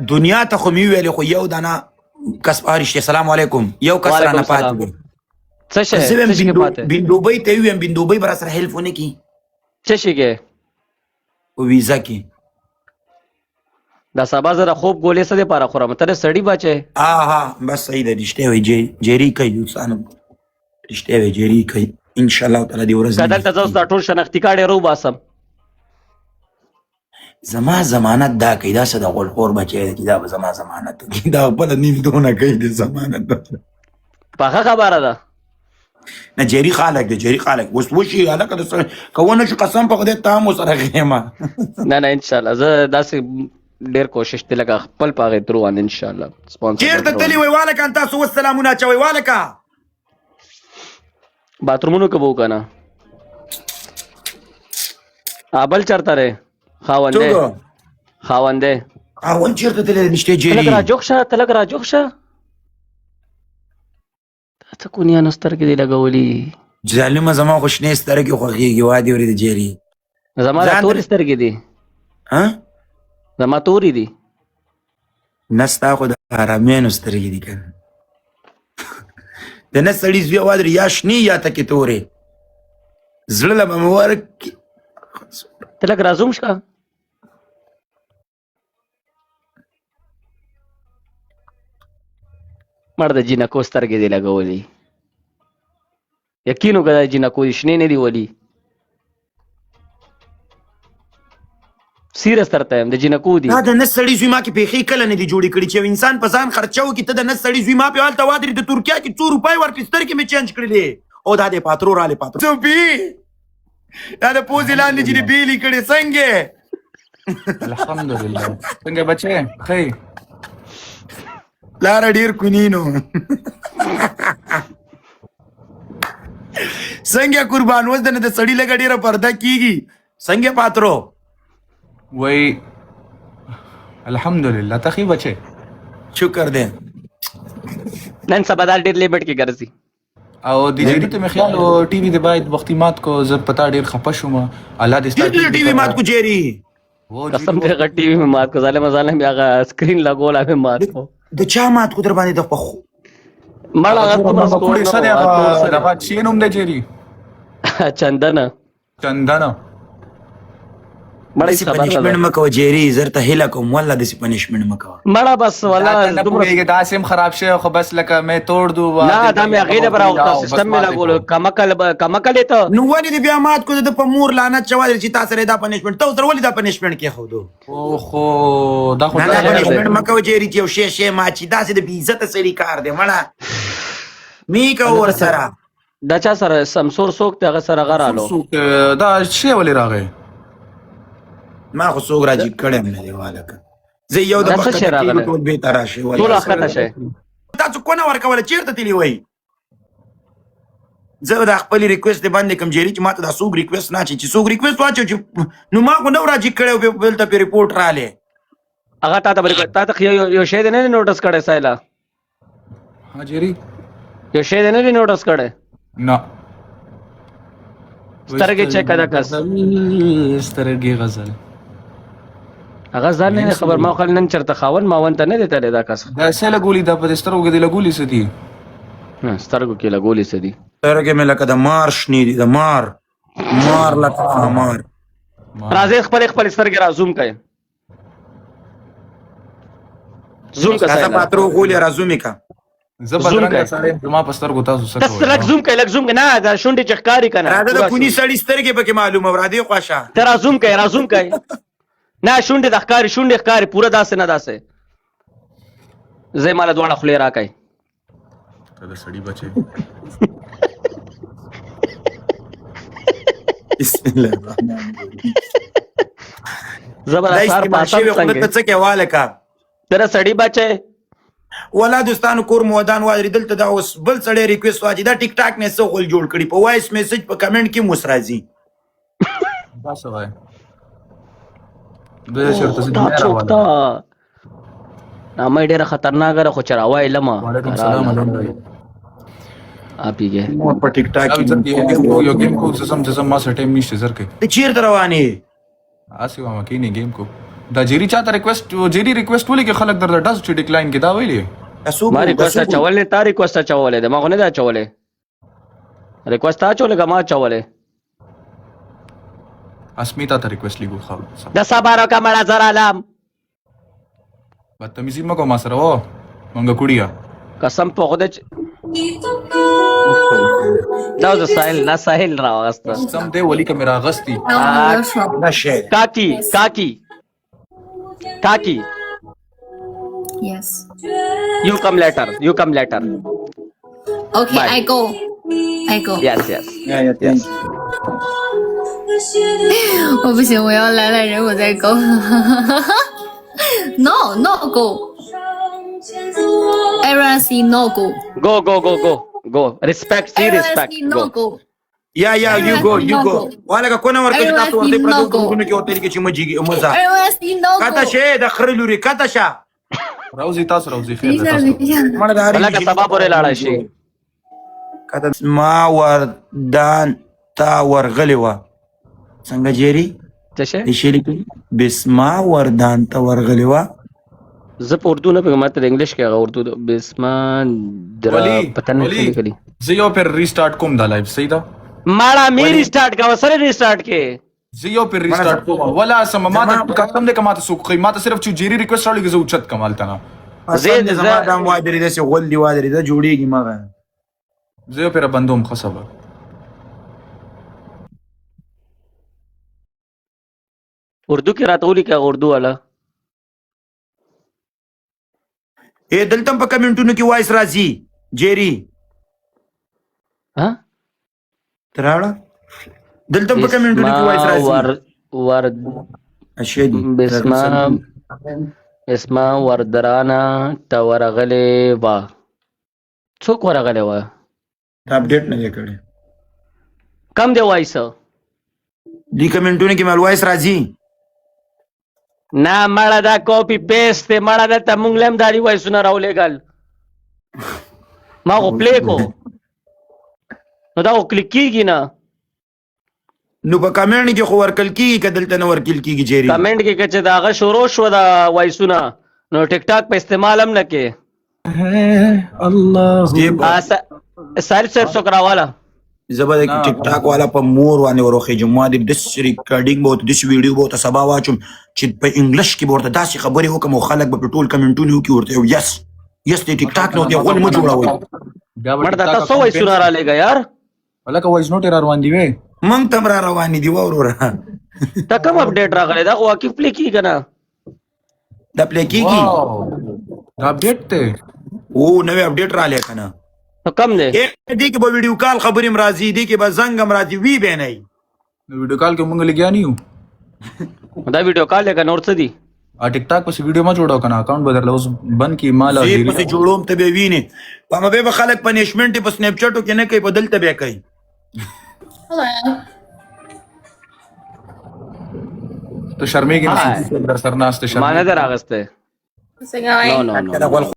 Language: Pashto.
دنیا ته خو مې ویلې خو یو دانه کس رښتیا سلام علیکم یو کس رانه پاتې دی څه شی زه څه شي کې پاتې بندوبۍ ته ویم بندوبۍ به راسره هیلپ ونه کړي څه شي کې په ویزا کې دا سبا زه د خوب ګولې څه دپاره خورم ته د سړي بچی ها بس صحیح ده رښتیا وایي جیري کوي دوستانو رښتیا وایي جیري کوي انشاءالله تعالی دې ورځ که دلته زه اوس دا ټول شنختي کاڼې روباسم زما ضمانت دا کوي دا څه د غولخور بچی دی چې دا به زما ضمانت وکړي دا خپله نیم دونه کوي د ضمانت پخه خبره ده نه جیري خالق دی جیري خالق اوس وشي هلکه د که ونه شي قسم په خدای ته هم ورسره غیمه نه انشاءالله زه داسې ډېر کوشش دی لکه خپل په هغې درو باندې انشاءالله چېرته تللي وی والکه تاسو اوس سلامونه اچوئ والکه باترومونو کې به و که نه بل چېرته دی خاوندی خاوند چېرته تللی دی نشته جیري ته لږ راجوښ شه ته لږ راجوښ شه دا څه کونیانو سترګې دې لګولي ظالمه زما خو شنې سترګې خوښېږي وادې ورې د جیري زما دا تورې سترګې دي زما تورې دي نه ستا خو د حرامینو سترګې دي که د نه سړي زوی وادرې یا شنې یا تکې تورې زړه له به مې ورکړي ته لږ رازوم شه مړ د جینکو سترګې دې لګولي یقین وکړه د جینکو دي شنې نه دي ولي سیرس درته یم د جینکو دي دا د نه سړي زوی ما کې پیښې کله نه دي جوړې کړي چې یو انسان په ځان خرچه وکړي ته د نه سړي زوی ما پې هلته وادرې د ترکیه کې 100 روپۍ ورکړي سترګې مې چینج کړلې او دا د پاترو رالی پاترو څوپي دا د پوزې لاندې چې دې بیلې کړې څنګه الحمدلله څنګه بچې ښه لاره ډېر کونینو څنګه قربان اوس د نه د سړي لږه ډېره پرده کېږي څنګه پاترو وای الحمدلله ته ښې بچې شکر دی نن سبا دا ډېر لیمټ کې ګرځي او د جیري ته مې خیال و ټي وي دې باید وختي مات کو زه په تا ډېر خفه شوم الله دې ستا ټي وي مات کو جیري قسم دې هغه ټي وي مې مات کو ظالم مې هغه سکرین لګولا مې مات کو د چا مات کو در باندې د پخو مړه هغه دغه چی نوم دی جیري چندنه مړه داسې پنشمنټ مه کوه جیري زر ته هیله کوم والله داسې پنشمنټ مه کوه مړه بس والله نه پوهېږې داسې هم خراب شوی خو بس لکه مې توړ دو نه دا مې هغې نه به راوخته سیسټم مې لګولو کمکل یې ته نو ولې دې بیا مات کو د په مور لعنت چوادر چې تا سره دا پنشمنټ ته اوس ولې دا پنشمنټ کېښودو اوخو دا خو نه پنشمنټ مه کوه جیري چې یو شی مات شي داسې د بې عزته سړي کار دی مړه مې کوه ورسره دا چا سره سمسور څوک دی هغه سره هغه رالو دا شی ولې راغی ما خو څوک راجیب کړی هم نه دی والکه زه یو د بخته کېږو ټول بېرته راشئ ټول اخته شئ تاسو کونه ورکوله چېرته تللي وئ زه دا خپلې ریکویسټ دې باندې کوم جیري چې ما ته دا څوک ریکویسټ نه اچوي چې څوک ریکویسټ واچو چې نو ما خو نه و راجیک کړی او دلته پې ریپورټ رالی هغه تا ته یو شی دی نه دی نوټس کړی سایله ها جیري یو شی دی نه دی نوټس کړی نه سترګې چیک کړه کس سترګې غزل هغه ځان نه خبر ما خو نن چېرته خاوند ماوند ته نه دی تللی دا کس دا څه لګولي دا په دې سترګو کې دې لګولي څه دي سترګو کې لګولي څه دي سترګې مې لکه د مار شنې دي د مار لکه مار راځئ خپلې سترګې را زوم کړئ زوم که تاسه پاترو غولې را زومې که زه بدرنګه سړی زما په سترګو تاسو څه کوئ لږ زوم کړئ لږ زوم کړئ نه دا شونډې چې ښکاري که نه راځه د کوني سړي سترګې پکې معلومه وه راځئ خواشه ته را زوم کړئ نه شونډې د ښکاري شونډې ښکاري پوره داسې نه داسې زه ماله دواړه خولې راکئ ته د سړي بچې بسم الله الرحمن الرحیم زه به د سهار پاسم څنګه ته څه کې والکه ته د سړي بچی ولا دوستانو کور مودان وادرې دلته دا اوس بل سړی ریکویسټ واچي دا ټیک ټاک نه څه غول جوړ کړي په وایس میسج په کمنټ کې موس راځي دا څه وایي دا چېرته زه دنیا راواله نامه یې ډېره خطرناکه ده خو چې راوایې لمه وعلیکم السلام اپیږې په ټیک ټاک یو ګیم کو څه سم ما سره ټایم نشته زر کې ته چیرته روان یې هسې وایم کینې ګیم کو دا جيري چاته ریکوست جيري ریکوست ولې کې خلک در ډز چې ډیکلاین کې دا ویلي تاسو ما ریکوست اچولې تا ریکوست اچولې ده ما خو نه دا اچولې ریکوست اچولې که ما اچولې اسمیتا ته ریکوست لیکو خو د صبر کا مړه زر علام بدتمیزي مکو ما سره و مونږ کړیا قسم په خدای دا د ساحل نه ساحل راوسته سم دی ولی کمرا غستی نشه Kaki. Yes. You come later. Okay, Bye. I go. Yes.我不行，我要来了人我再 go。No go。Everyone see no go。 Go. Respect. Everyone see no go。 یا you go والا کونه ورکه تاسو ورته پردو کوونه کې اوتل کې چې مجيږي مزه Everyone see no go。 کاته شه د خرلوري کاته شه راوزی تاسو راوزی خیر等一下，等一下。مړه د بلکه سبا پورې لاړ شي کاته ما وردان تا ورغلی و څنګه جيري څه شي د شي لیکي بسما وردان تا ورغلی و زه په اردو نه پېږم ماته د انګلیش کې هغه اردو بسمان درا پته نه څه لیکلي زه یو پر ریسټارټ کوم دا لایف صحیح ده ماړه می ریسټارټ کا سره ریسټارټ کې زه یو پر ریسټارټ کوم ولا سم ما ته کم دې کماته سو کوي ما ته صرف چې جيري ریکوست راولې زه اوچت کمال تنه زید زما د موادري د سه ول دی وادري د جوړیږي مغه زه یو پر بندوم خصبه اردو کې راته ولي کې اردو والا اے دلته په کمنټونو کې وایس راځي جيري ها تراړه دلته په کمنټونو کې وایس راځي ور اشهدي اسما وردرانا تا ورغلې وا څوک ورغلې وا اپډیټ نه کړي کم دی وایس دی کمنټونو کې مال وایس راځي نه مړه دا کاپی پیسټ ته مړه دا ته مونږ لم داري وایسونه راولېګل ما خو پلی کو نو دا خو کلیک کیږي نه نو په کمنټ کې خو ورکل کیږي کدلته نه ورکل کیږي جيري کمنټ کې چې داغه شروع شو دا وایسونه نو ټیک ټاک په استعمال هم نه کې الله ساري صاحب شکر والا زبر ټیک ټاک والا په مور باندې وروخه جمعه د دس ریکارډینګ بوت دس ویډیو بوت سبا واچم چې په انګلیش کې ورته داسې خبرې وکم او خلک په ټول کمنټونو کې ورته یس ټیک ټاک نو دی غول مو جوړاوي مړه دا تاسو وایسونه را لګا یار ولکه وایس نوټ را روان دی وې مونږ تم را روان دي وروره دا کوم اپډیټ راغلی دا خو واقف پلی کیږي کنه دا پلی کیږي دا اپډیټ ته او نوې اپډیټ را لې کنه نو کم دی دې کې به ویډیو کال خبرې مرাজি دې کې به زنګ مرাজি وی به نه ویډیو کال کې مونږ لګیا نه یو دا ویډیو کال لګا نور څه دی ا ټیک ټاک پس ویډیو ما جوړاو کنه اکاؤنٹ بدل اوس بند کی مال او دې پس جوړوم ته به ویني په مبه به خلک پنیشمنت په سنیپ چټو کې نه کوي بدل ته به کوي تو شرمېږي نه در سر ناست شرم مانه در اغسته How's it going? no